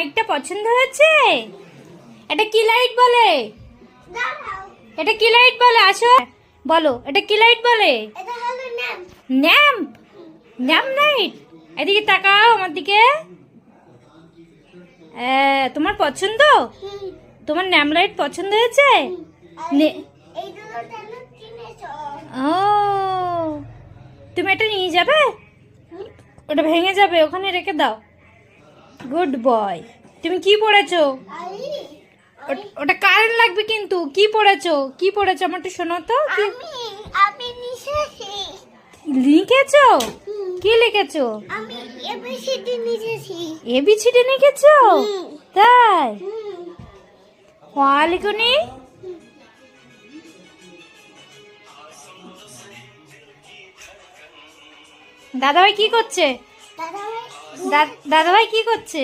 লাইটটা পছন্দ হয়েছে? এটা কি লাইট বলে? এটা কি লাইট বলে? আসো বলো, এটা কি লাইট বলে? ল্যাম্প। Lamp light. এদিকে তাকাও আমার দিকে। তোমার পছন্দ? তোমার ল্যাম্প লাইট পছন্দ হয়েছে? ও, তুমি এটা নিয়ে যাবে? ওটা ভেঙে যাবে, ওখানে রেখে দাও। Good boy. তুমি কি পড়েছো? ওটা কারেন্ট লাগবে কিন্তু। কি পড়েছো? কি পড়েছো আমার একটু শোনো তো। কি লিখেছো? কি লিখেছো? এবিসিডি লিখেছো? তাই? লিখুনি? দাদাভাই কি করছে? দাদাভাই কি করছে?